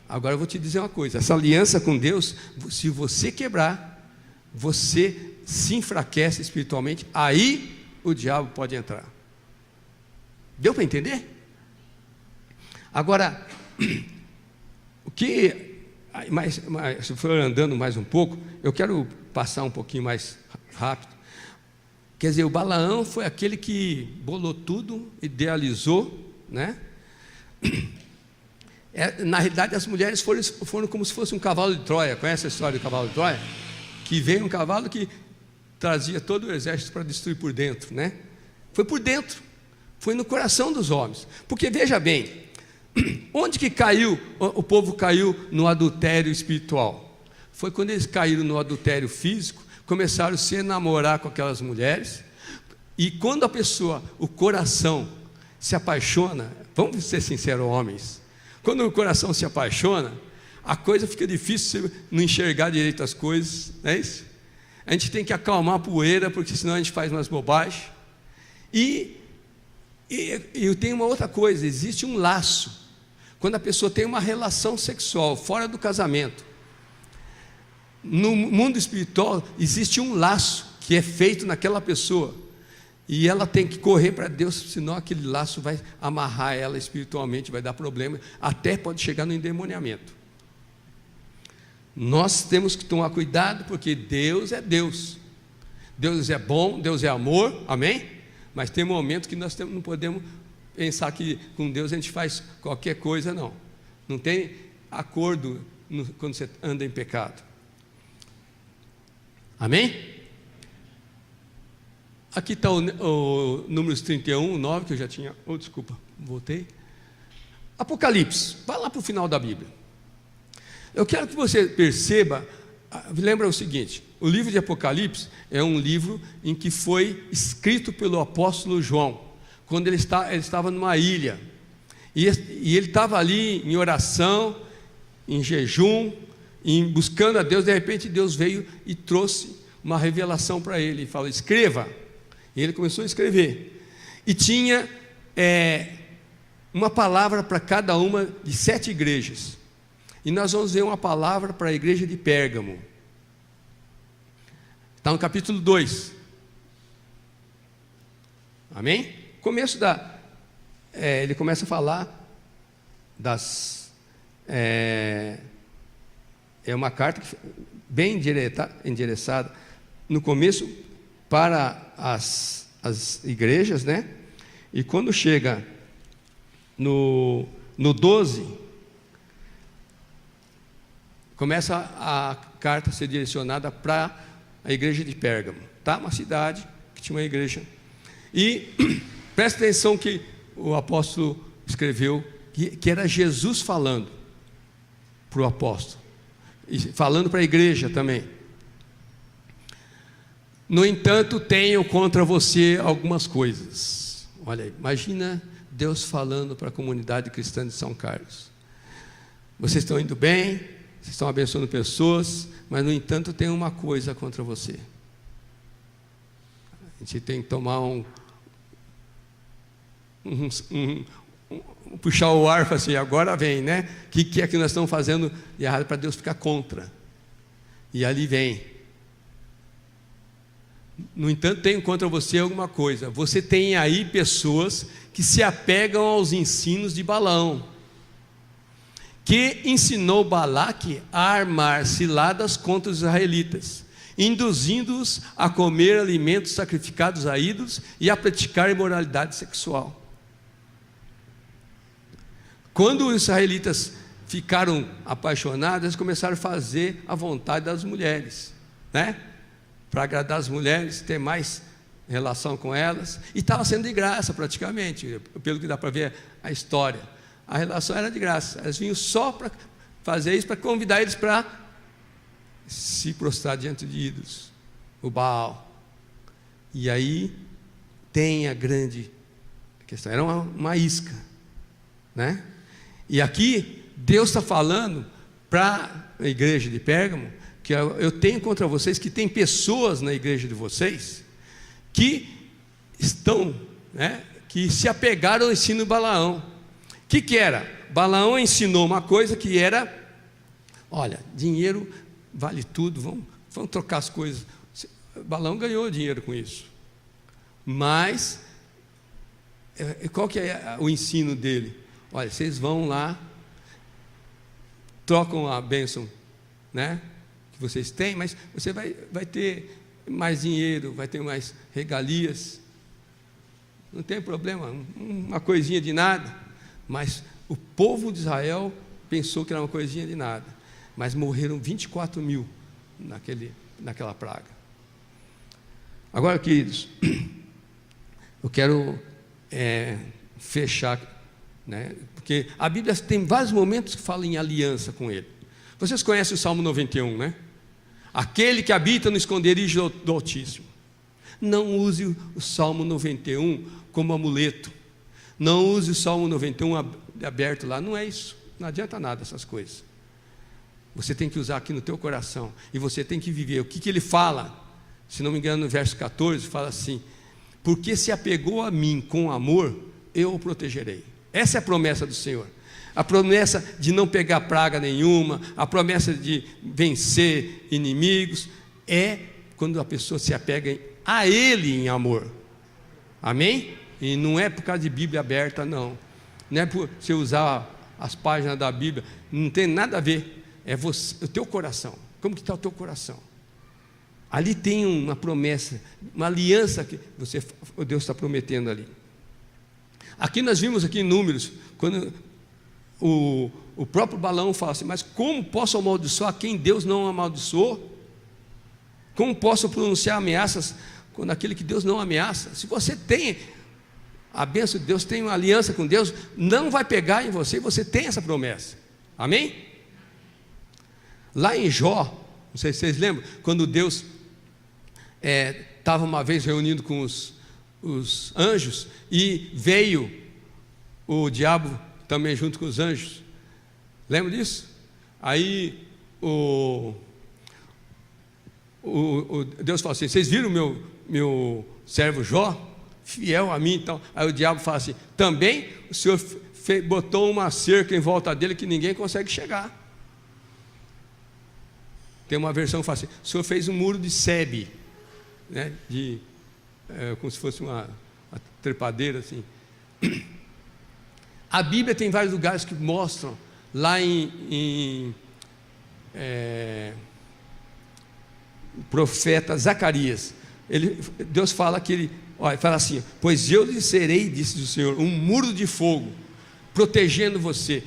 Agora eu vou te dizer uma coisa, essa aliança com Deus, se você quebrar, você se enfraquece espiritualmente, aí o diabo pode entrar. Deu para entender? Agora, o que se for andando mais um pouco, eu quero passar um pouquinho mais rápido. Quer dizer, o Balaão foi aquele que bolou tudo, idealizou, né? Na realidade, as mulheres foram como se fosse um cavalo de Troia. Conhece a história do cavalo de Troia? Que veio um cavalo que trazia todo o exército para destruir por dentro, né? Foi por dentro, foi no coração dos homens. Porque veja bem, onde que caiu, o povo caiu no adultério espiritual? Foi quando eles caíram no adultério físico, começaram a se enamorar com aquelas mulheres, e quando a pessoa, o coração se apaixona, vamos ser sinceros, homens, quando o coração se apaixona, a coisa fica difícil você não enxergar direito as coisas, não é isso? A gente tem que acalmar a poeira, porque senão a gente faz umas bobagens. E tem uma outra coisa, existe um laço. Quando a pessoa tem uma relação sexual fora do casamento, no mundo espiritual existe um laço que é feito naquela pessoa, e ela tem que correr para Deus, senão aquele laço vai amarrar ela espiritualmente, vai dar problema, até pode chegar no endemoniamento. Nós temos que tomar cuidado, porque Deus é Deus, Deus é bom, Deus é amor, amém? Mas tem momentos que nós não podemos pensar que com Deus a gente faz qualquer coisa, não. Não tem acordo quando você anda em pecado. Amém? Aqui está o Números 31, 9, que eu já tinha... desculpa, voltei. Apocalipse, vai lá para o final da Bíblia. Eu quero que você perceba, lembra o seguinte, o livro de Apocalipse é um livro em que foi escrito pelo apóstolo João, quando ele estava numa ilha, e ele estava ali em oração, em jejum, buscando a Deus. De repente Deus veio e trouxe uma revelação para ele, e falou, escreva. E ele começou a escrever, e tinha uma palavra para cada uma de 7 igrejas, e nós vamos ver uma palavra para a igreja de Pérgamo, está no capítulo 2, Amém? Ele começa a falar é uma carta bem endereçada no começo para as igrejas, né? E quando chega no 12, começa a carta a ser direcionada para a igreja de Pérgamo, tá? Uma cidade que tinha uma igreja. E presta atenção que o apóstolo escreveu, que era Jesus falando para o apóstolo, e falando para a igreja também. No entanto, tenho contra você algumas coisas. Olha aí, imagina Deus falando para a comunidade cristã de São Carlos. Vocês estão indo bem, vocês estão abençoando pessoas, mas no entanto tem uma coisa contra você. A gente tem que tomar puxar o ar e falar assim, agora vem, né? O que é que nós estamos fazendo de errado para Deus ficar contra? E ali vem. No entanto, tenho contra você alguma coisa. Você tem aí pessoas que se apegam aos ensinos de Balaão, que ensinou Balaque a armar ciladas contra os israelitas, induzindo-os a comer alimentos sacrificados a ídolos e a praticar imoralidade sexual. Quando os israelitas ficaram apaixonados, eles começaram a fazer a vontade das mulheres, né? Para agradar as mulheres, ter mais relação com elas, e estava sendo de graça praticamente, pelo que dá para ver a história. A relação era de graça, elas vinham só para fazer isso, para convidar eles para se prostrar diante de ídolos, o Baal. E aí tem a grande questão, era uma isca, né? E aqui Deus está falando para a igreja de Pérgamo, que eu tenho contra vocês, que tem pessoas na igreja de vocês, que estão, né, que se apegaram ao ensino de Balaão. O que era? Balaão ensinou uma coisa que era, olha, dinheiro vale tudo, vamos trocar as coisas. Balaão ganhou dinheiro com isso, mas qual que é o ensino dele? Olha, vocês vão lá, trocam a bênção, né, que vocês têm, mas você vai ter mais dinheiro, vai ter mais regalias, não tem problema, uma coisinha de nada. Mas o povo de Israel pensou que era uma coisinha de nada, mas morreram 24 mil naquela praga. Agora, queridos, eu quero fechar, né, porque a Bíblia tem vários momentos que fala em aliança com ele. Vocês conhecem o Salmo 91, né? Aquele que habita no esconderijo do Altíssimo. Não use o Salmo 91 como amuleto. Não use o Salmo 91 aberto lá. Não é isso. Não adianta nada essas coisas. Você tem que usar aqui no teu coração. E você tem que viver. O que ele fala? Se não me engano, no verso 14, fala assim: porque se apegou a mim com amor, eu o protegerei. Essa é a promessa do Senhor. A promessa de não pegar praga nenhuma, a promessa de vencer inimigos, é quando a pessoa se apega a Ele em amor. Amém? E não é por causa de Bíblia aberta, não. Não é por você usar as páginas da Bíblia, não tem nada a ver. É você, o teu coração. Como que está o teu coração? Ali tem uma promessa, uma aliança que Deus está prometendo ali. Aqui nós vimos aqui em Números, quando o próprio Balaão fala assim: mas como posso amaldiçoar quem Deus não amaldiçoou? Como posso pronunciar ameaças quando aquele que Deus não ameaça? Se você tem a bênção de Deus, tem uma aliança com Deus, não vai pegar em você, você tem essa promessa. Amém? Lá em Jó, não sei se vocês lembram, quando Deus estava uma vez reunido com os anjos, e veio o diabo também junto com os anjos. Lembra disso? Aí Deus falou assim: vocês viram meu servo Jó? Fiel a mim. Então, aí o diabo fala assim: também o Senhor botou uma cerca em volta dele que ninguém consegue chegar. Tem uma versão que fala assim: o Senhor fez um muro de sebe, né, como se fosse uma trepadeira assim. A Bíblia tem vários lugares que mostram, lá em profeta Zacarias, Deus fala que ele fala assim: pois eu lhe serei, disse o Senhor, um muro de fogo, protegendo você.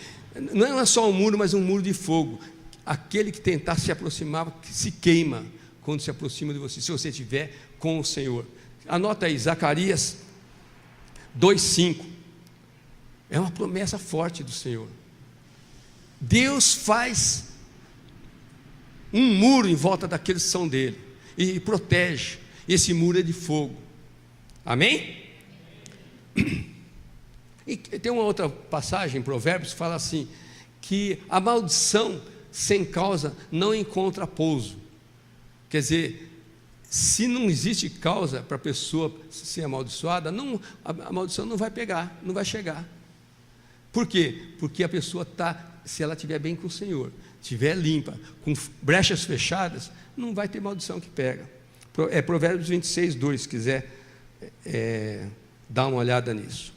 Não é só um muro, mas um muro de fogo. Aquele que tentar se aproximar, se queima quando se aproxima de você, se você estiver com o Senhor. Anota aí, Zacarias 2:5. É uma promessa forte do Senhor. Deus faz um muro em volta daqueles que são dele e protege. Esse muro é de fogo. Amém? E tem uma outra passagem em Provérbios que fala assim, que a maldição sem causa não encontra pouso. Quer dizer, se não existe causa para a pessoa ser amaldiçoada, a maldição não vai pegar, não vai chegar. Por quê? Porque a pessoa está, se ela estiver bem com o Senhor, estiver limpa, com brechas fechadas, não vai ter maldição que pega. É Provérbios 26:2, se quiser dar uma olhada nisso.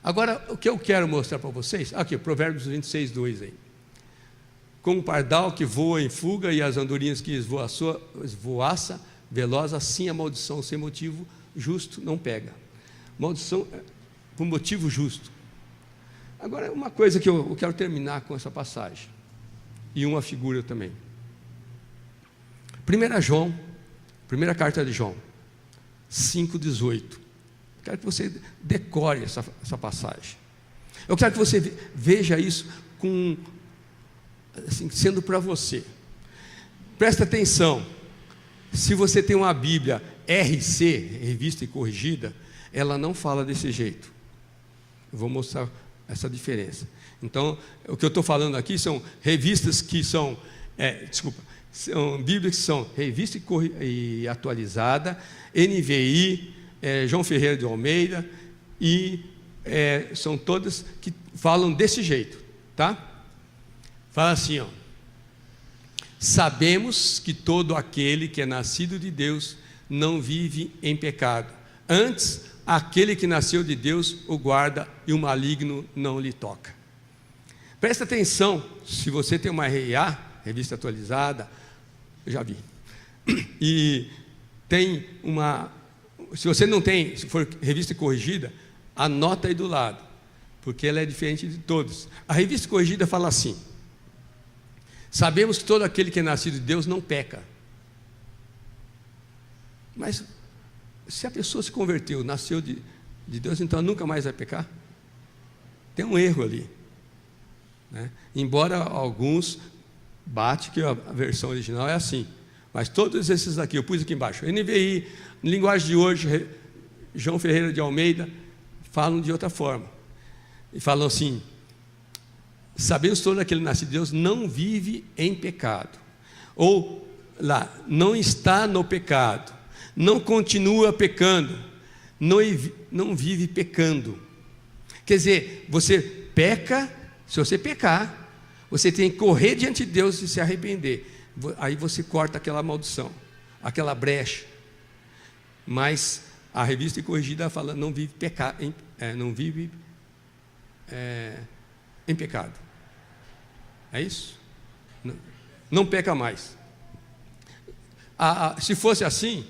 Agora, o que eu quero mostrar para vocês, aqui, Provérbios 26:2 aí. Como o pardal que voa em fuga e as andorinhas que esvoaça veloz, assim a maldição sem motivo justo não pega. Maldição por motivo justo. Agora, uma coisa que eu quero terminar com essa passagem, e uma figura também. 1 João, primeira carta de João, 5:18. Quero que você decore essa passagem. Eu quero que você veja isso assim, sendo para você. Presta atenção. Se você tem uma Bíblia RC, revista e corrigida, ela não fala desse jeito. Eu vou mostrar essa diferença. Então, o que eu estou falando aqui são revistas que são, são Bíblias que são revista e atualizada, NVI, João Ferreira de Almeida, e são todas que falam desse jeito, tá? Fala assim, ó: sabemos que todo aquele que é nascido de Deus não vive em pecado. Antes, aquele que nasceu de Deus o guarda e o maligno não lhe toca. Presta atenção, se você tem uma RA, revista atualizada, eu já vi, e tem uma, se você não tem, se for revista corrigida, anota aí do lado, porque ela é diferente de todos. A revista corrigida fala assim: sabemos que todo aquele que é nascido de Deus não peca. Mas se a pessoa se converteu, nasceu de Deus, então nunca mais vai pecar? Tem um erro ali, né? Embora alguns bate que a versão original é assim, mas todos esses aqui, eu pus aqui embaixo, NVI, linguagem de hoje, João Ferreira de Almeida, falam de outra forma, e falam assim: sabemos que todo aquele nascido de Deus não vive em pecado, ou lá, não está no pecado, não continua pecando, não vive pecando. Quer dizer, você peca, se você pecar, você tem que correr diante de Deus e se arrepender. Aí você corta aquela maldição, aquela brecha. Mas a revista corrigida fala: não vive em pecado. É isso? Não peca mais. Se fosse assim,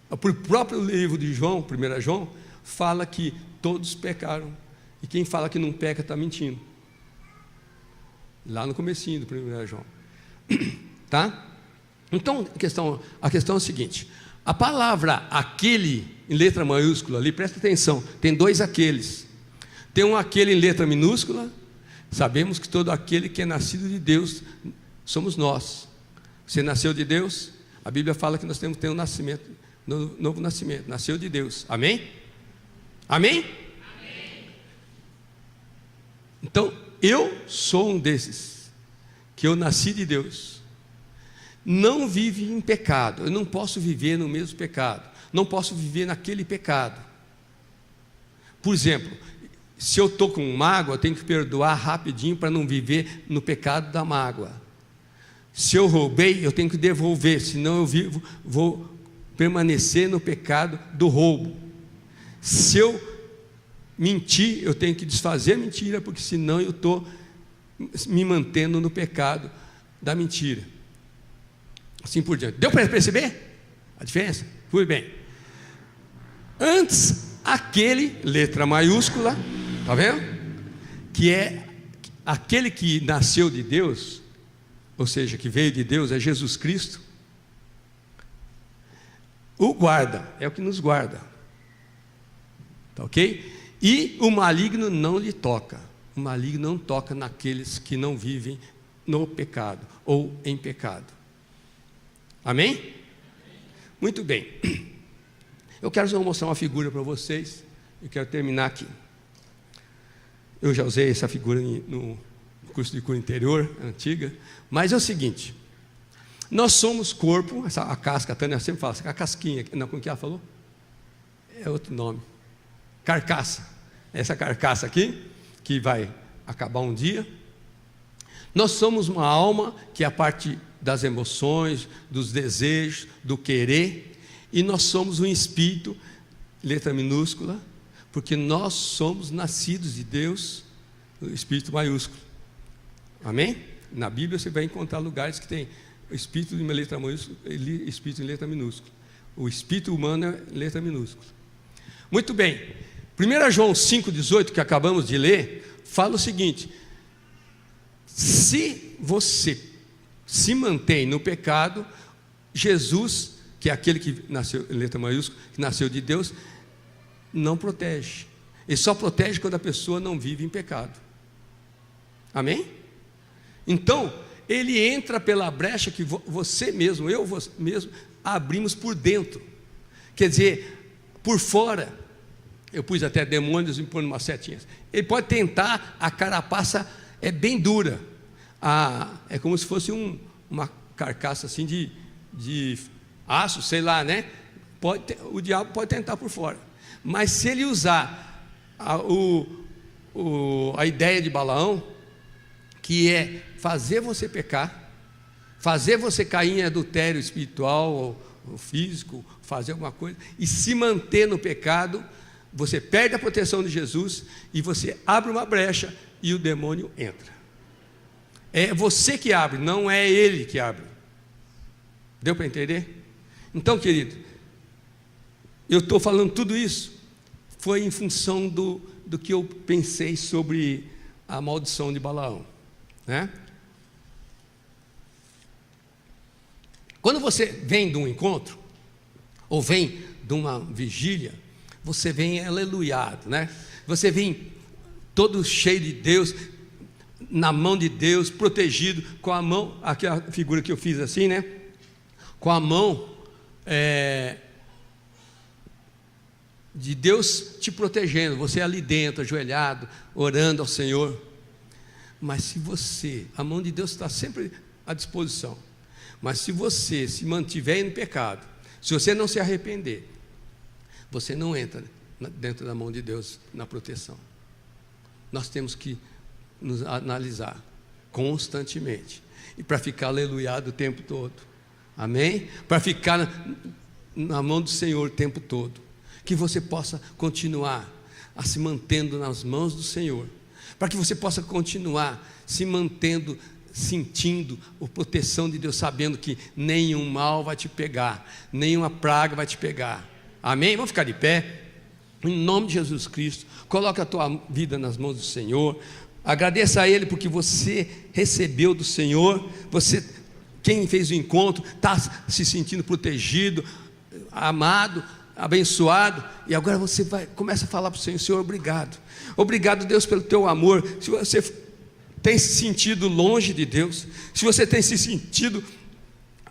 o próprio livro de João, 1 João, fala que todos pecaram. E quem fala que não peca está mentindo. Lá no comecinho do 1 João. Tá? Então, a questão é a seguinte: a palavra aquele, em letra maiúscula ali, presta atenção, tem dois aqueles. Tem um aquele em letra minúscula. Sabemos que todo aquele que é nascido de Deus somos nós. Você nasceu de Deus? A Bíblia fala que nós temos que ter um nascimento, novo nascimento, nasceu de Deus. Amém? Amém? Amém. Então, eu sou um desses, que eu nasci de Deus. Não vive em pecado. Eu não posso viver no mesmo pecado. Não posso viver naquele pecado. Por exemplo, se eu estou com mágoa, eu tenho que perdoar rapidinho para não viver no pecado da mágoa. Se eu roubei, eu tenho que devolver, senão vou permanecer no pecado do roubo. Se eu mentir, eu tenho que desfazer a mentira, porque senão eu estou me mantendo no pecado da mentira. Assim por diante. Deu para perceber a diferença? Fui bem. Antes, aquele, letra maiúscula, está vendo? Que é aquele que nasceu de Deus, ou seja, que veio de Deus, é Jesus Cristo. O guarda, é o que nos guarda. Tá ok? E o maligno não lhe toca. O maligno não toca naqueles que não vivem no pecado ou em pecado. Amém? Muito bem. Eu quero só mostrar uma figura para vocês. Eu quero terminar aqui. Eu já usei essa figura no curso de cura interior, antiga. Mas é o seguinte. Nós somos corpo, a casca, a Tânia sempre fala, a casquinha, não, como que ela falou? É outro nome. Carcaça. Essa carcaça aqui, que vai acabar um dia. Nós somos uma alma, que é a parte das emoções, dos desejos, do querer. E nós somos um espírito, letra minúscula, porque nós somos nascidos de Deus, espírito maiúsculo. Amém? Na Bíblia você vai encontrar lugares que tem espírito em letra maiúscula e espírito em letra minúscula. O espírito humano é letra minúscula. Muito bem. 1 João 5,18, que acabamos de ler, fala o seguinte: se você se mantém no pecado, Jesus, que é aquele que nasceu em letra maiúscula, que nasceu de Deus, não protege. Ele só protege quando a pessoa não vive em pecado. Amém? Então, ele entra pela brecha que você mesmo, eu mesmo, abrimos por dentro. Quer dizer, por fora, eu pus até demônios e pôr umas setinhas. Ele pode tentar, a carapaça é bem dura. É como se fosse uma carcaça assim de aço, sei lá, né? O diabo pode tentar por fora. Mas se ele usar a ideia de Balaão, que é fazer você pecar, fazer você cair em adultério espiritual ou físico, fazer alguma coisa, e se manter no pecado, você perde a proteção de Jesus e você abre uma brecha e o demônio entra. É você que abre, não é ele que abre. Deu para entender? Então, querido, eu estou falando tudo isso, foi em função do que eu pensei sobre a maldição de Balaão, né? Quando você vem de um encontro, ou vem de uma vigília, você vem aleluiado, né? Você vem todo cheio de Deus, na mão de Deus, protegido, com a mão, aquela figura que eu fiz assim, né? Com a mão de Deus te protegendo, você ali dentro, ajoelhado, orando ao Senhor. Mas se você, a mão de Deus está sempre à disposição, mas se você se mantiver no pecado, se você não se arrepender, você não entra dentro da mão de Deus na proteção. Nós temos que nos analisar constantemente, e para ficar aleluiado o tempo todo, amém? Para ficar na mão do Senhor o tempo todo, que você possa continuar a se mantendo nas mãos do Senhor, para que você possa continuar se mantendo, sentindo a proteção de Deus, sabendo que nenhum mal vai te pegar, nenhuma praga vai te pegar. Amém? Vamos ficar de pé, em nome de Jesus Cristo. Coloca a tua vida nas mãos do Senhor, agradeça a Ele porque você recebeu do Senhor. Você, quem fez o encontro, está se sentindo protegido, amado, abençoado, e agora você começa a falar para o Senhor: Senhor, obrigado Deus pelo teu amor. Se você tem se sentido longe de Deus, se você tem se sentido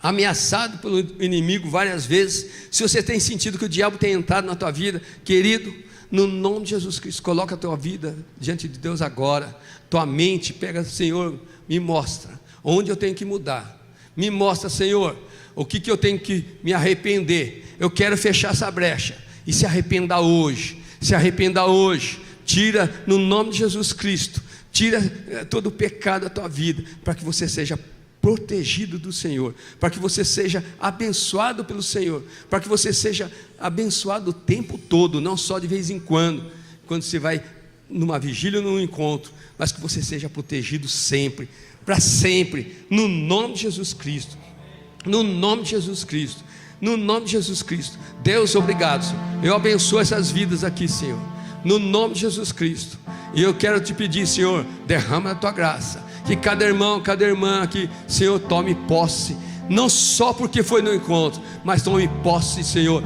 ameaçado pelo inimigo várias vezes, se você tem sentido que o diabo tem entrado na tua vida, querido, no nome de Jesus Cristo, coloca a tua vida diante de Deus agora, tua mente, pega: Senhor, me mostra onde eu tenho que mudar, me mostra, Senhor, o que eu tenho que me arrepender. Eu quero fechar essa brecha, e se arrependa hoje, tira no nome de Jesus Cristo, tira todo o pecado da tua vida, para que você seja protegido do Senhor, para que você seja abençoado pelo Senhor, para que você seja abençoado o tempo todo, não só de vez em quando você vai numa vigília ou num encontro, mas que você seja protegido sempre, para sempre, no nome de Jesus Cristo, no nome de Jesus Cristo, no nome de Jesus Cristo. Deus, obrigado, Senhor. Eu abençoo essas vidas aqui, Senhor, no nome de Jesus Cristo. E eu quero te pedir, Senhor, derrama a tua graça, que cada irmão, cada irmã aqui, Senhor, tome posse, não só porque foi no encontro, mas tome posse, Senhor,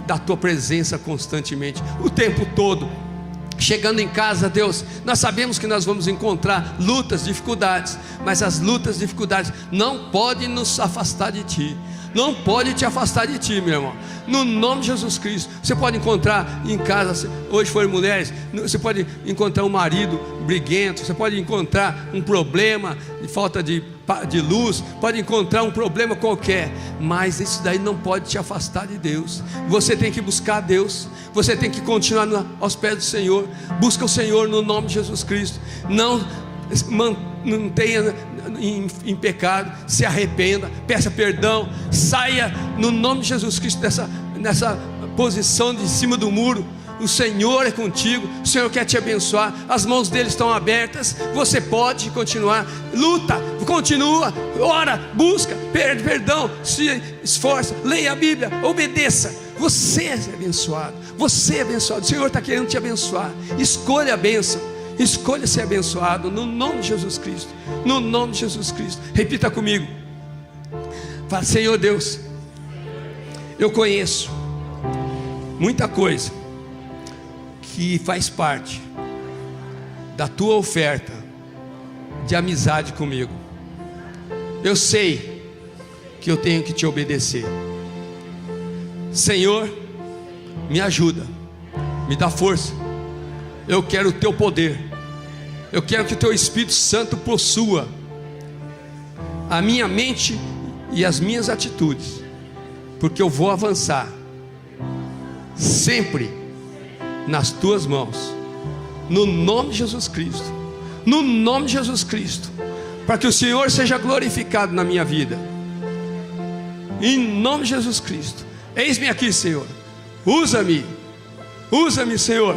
da tua presença constantemente, o tempo todo. Chegando em casa, Deus, nós sabemos que nós vamos encontrar lutas, dificuldades, mas as lutas, dificuldades não podem nos afastar de Ti, não pode te afastar de Ti, meu irmão, no nome de Jesus Cristo. Você pode encontrar em casa, hoje foram mulheres, você pode encontrar um marido briguento, você pode encontrar um problema de falta de luz, pode encontrar um problema qualquer, mas isso daí não pode te afastar de Deus. Você tem que buscar Deus, você tem que continuar aos pés do Senhor. Busca o Senhor no nome de Jesus Cristo, não tenha em pecado, se arrependa, peça perdão, saia no nome de Jesus Cristo nessa posição de cima do muro. O Senhor é contigo, o Senhor quer te abençoar, as mãos dele estão abertas, você pode continuar, luta, continua, ora, busca, pede perdão, se esforça, leia a Bíblia, obedeça. Você é abençoado, você é abençoado, o Senhor está querendo te abençoar. Escolha a bênção, escolha ser abençoado no nome de Jesus Cristo, no nome de Jesus Cristo. Repita comigo, fala: Senhor Deus, eu conheço muita coisa que faz parte da tua oferta de amizade comigo. Eu sei que eu tenho que te obedecer. Senhor, me ajuda, me dá força. Eu quero o teu poder, eu quero que o teu Espírito Santo possua a minha mente e as minhas atitudes, porque eu vou avançar sempre nas tuas mãos, no nome de Jesus Cristo, no nome de Jesus Cristo, para que o Senhor seja glorificado na minha vida, em nome de Jesus Cristo. Eis-me aqui, Senhor, usa-me, Senhor.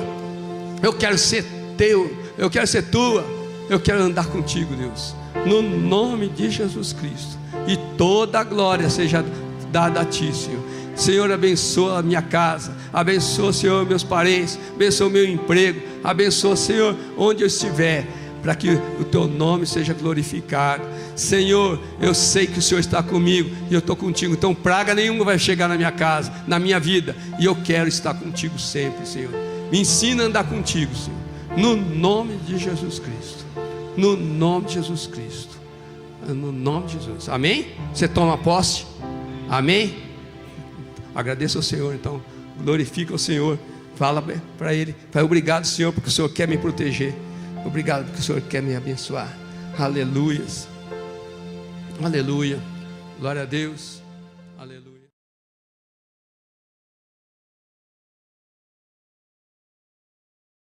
Eu quero ser teu, eu quero ser tua, eu quero andar contigo, Deus, no nome de Jesus Cristo. E toda a glória seja dada a ti, Senhor. Senhor, abençoa a minha casa, abençoa, Senhor, meus parentes, abençoa o meu emprego, abençoa, Senhor, onde eu estiver, para que o teu nome seja glorificado. Senhor, eu sei que o Senhor está comigo e eu estou contigo, então praga nenhuma vai chegar na minha casa, na minha vida, e eu quero estar contigo sempre, Senhor. Me ensina a andar contigo, Senhor, no nome de Jesus Cristo, no nome de Jesus Cristo, no nome de Jesus. Amém? Você toma posse? Amém? Agradeça ao Senhor, então, glorifica o Senhor, fala para Ele, fala: obrigado, Senhor, porque o Senhor quer me proteger, obrigado porque o Senhor quer me abençoar. Aleluias, aleluia, glória a Deus.